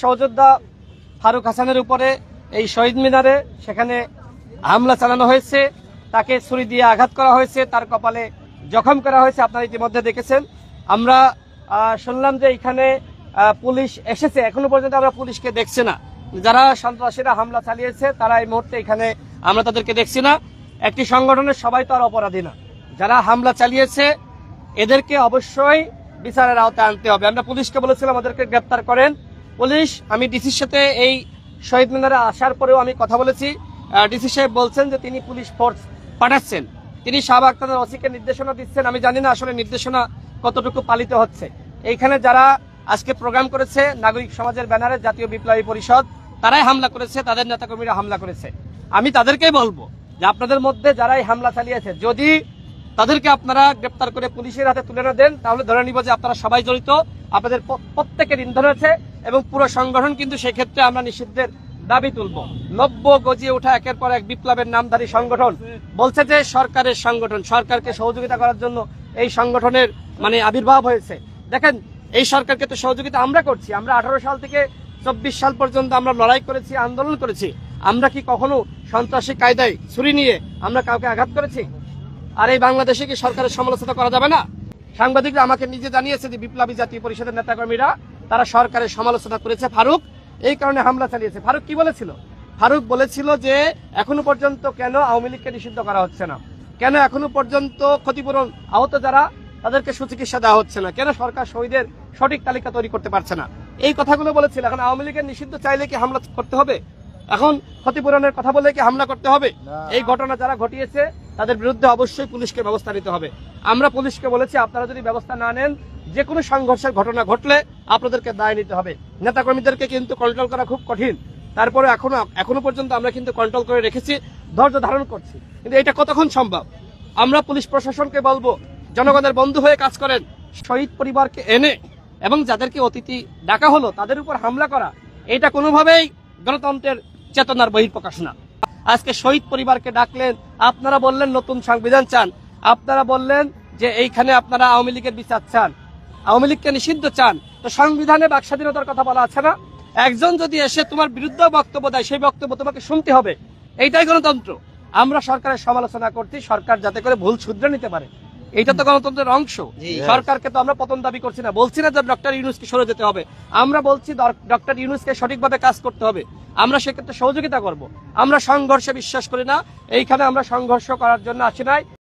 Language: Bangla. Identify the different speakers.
Speaker 1: সহযোদ্ধা ফারুক হাসানের উপরে এই শহীদ মিনারে সেখানে হামলা চালানো হয়েছে, তাকে ছুরি দিয়ে আঘাত করা হয়েছে, তার কপালে জখম করা হয়েছে। আপনারা ইতিমধ্যে দেখেছেন। আমরা শুনলাম যে এখানে পুলিশ এসেছে, এখনো পর্যন্ত আমরা পুলিশকে দেখছি না। যারা সন্ত্রাসীরা হামলা চালিয়েছে তারা এই মুহূর্তে এখানে আমরা তাদেরকে দেখছি না। একটি সংগঠনের সবাই তো আর অপরাধী না, যারা হামলা চালিয়েছে এদেরকে অবশ্যই বিচারের আওতায় আনতে হবে। আমরা পুলিশকে বলেছিলাম আমাদেরকে গ্রেপ্তার করেন। পুলিশ, আমি ডিসির সাথে এই শহীদ মিনারে আসার পরেও আমি কথা বলেছি, ডিসি সাহেব বলছেন যে তিনি পুলিশ ফোর্স পাঠাচ্ছেন, তিনি শাহবাগ থানার ওসিকে নির্দেশনা দিচ্ছেন। আমি জানি না আসলে নির্দেশনা কতটুকু পালিত হচ্ছে। এইখানে যারা আজকে প্রোগ্রাম করেছে নাগরিক সমাজের ব্যানারে জাতীয় বিপ্লবী পরিষদ, তারাই হামলা করেছে, তাদের নেতাকর্মীরা হামলা করেছে। আমি তাদেরকেই বলবো যে আপনাদের মধ্যে যারাই হামলা চালিয়েছে যদি তাদেরকে আপনারা গ্রেপ্তার করে পুলিশের হাতে তুলে না দেন তাহলে ধরে নিব যে আপনারা সবাই জড়িত, আপনাদের প্রত্যেকের ইন্ধন আছে এবং পুরো সংগঠন কিন্তু সেক্ষেত্রে আমরা নিষিদ্ধের দাবি তুলব। 90 গজিয়ে ওঠা একের পর এক বিপ্লবের নামধারী সংগঠন বলছে যে সরকারের সংগঠন, সরকারকে সহযোগিতা করার জন্য এই সংগঠনের আবির্ভাব হয়েছে। দেখেন, এই সরকারকে তো সহযোগিতা আমরা করছি। আমরা 18 সাল থেকে 24 সাল পর্যন্ত আমরা লড়াই করেছি, আন্দোলন করেছি। আমরা কি কখনো সন্ত্রাসী কায়দায় ছুরি নিয়ে আমরা কাউকে আঘাত করেছি? আর এই বাংলাদেশে কি সরকারের সমালোচনা করা যাবে না? সাংবাদিকরা আমাকে নিজে জানিয়েছে যে বিপ্লবী জাতীয় পরিষদের নেতাকর্মীরা তারা সরকারের সমালোচনা করেছে, ফারুক এই কারণে হামলা চালিয়েছে। ফারুক কি বলেছিল? ফারুক বলেছিল যে এখনো পর্যন্ত কেন আওয়ামী লীগকে নিষিদ্ধ করা হচ্ছে না, কেন এখনো পর্যন্ত ক্ষতিপূরণ আহত যারা তাদেরকে সুচিকিৎসা দেওয়া হচ্ছে না, কেন সরকার শহীদের সঠিক তালিকা তৈরি করতে পারছে না, এই কথাগুলো বলেছিল। এখন আওয়ামী লীগের নিষিদ্ধ চাইলে কি হামলা করতে হবে? এখন ক্ষতিপূরণের কথা বলে কি হামলা করতে হবে? এই ঘটনা যারা ঘটিয়েছে তাদের বিরুদ্ধে অবশ্যই পুলিশকে ব্যবস্থা নিতে হবে। আমরা পুলিশকে বলেছি আপনারা যদি ব্যবস্থা না নেন, যে কোনো সংঘর্ষের ঘটনা ঘটলে আপনাদেরকে দায় নিতে হবে। নেতাকর্মীদেরকে কিন্তু কন্ট্রোল করা খুব কঠিন, তারপরে এখনো পর্যন্ত আমরা কিন্তু কন্ট্রোল করে রেখেছি, ধৈর্য ধারণ করছি। কিন্তু এটা কতক্ষণ সম্ভব? আমরা পুলিশ প্রশাসনকে বলবো জনগণের বন্ধু হয়ে কাজ করেন। শহীদ পরিবারকে এনে এবং যাদেরকে অতিথি ডাকা হলো তাদের উপর হামলা করা, এটা কোনোভাবেই গণতন্ত্রের চেতনার বহিঃপ্রকাশ না। আজকে শহীদ পরিবারকে ডাকলেন, আপনারা বললেন নতুন সংবিধান চান, আপনারা বললেন যে এইখানে আপনারা আওয়ামী লীগের বিচার চান, আওয়ামী লীগকে নিষিদ্ধ চান, তো সংবিধানে বাক স্বাধীনতার কথা বলা আছে না? একজন যদি এসে তোমার বিরুদ্ধে বক্তব্য দেয় সেই বক্তব্য তোমাকে শুনতে হবে, এইটাই গণতন্ত্র। আমরা সরকারের সমালোচনা করছি সরকার যাতে করে ভুল শুধরে নিতে পারে, এইটা তো গণতন্ত্রের অংশ। সরকারকে তো আমরা পতন দাবি করছি না, বলছি না যে ডক্টর ইউনূসকে সরে যেতে হবে, আমরা বলছি ডক্টর ইউনূসকে সঠিকভাবে কাজ করতে হবে। আমরা সেক্ষেত্রে সহযোগিতা করব। আমরা সংঘর্ষে বিশ্বাস করি না, এইখানে আমরা সংঘর্ষ করার জন্য আসি নাই।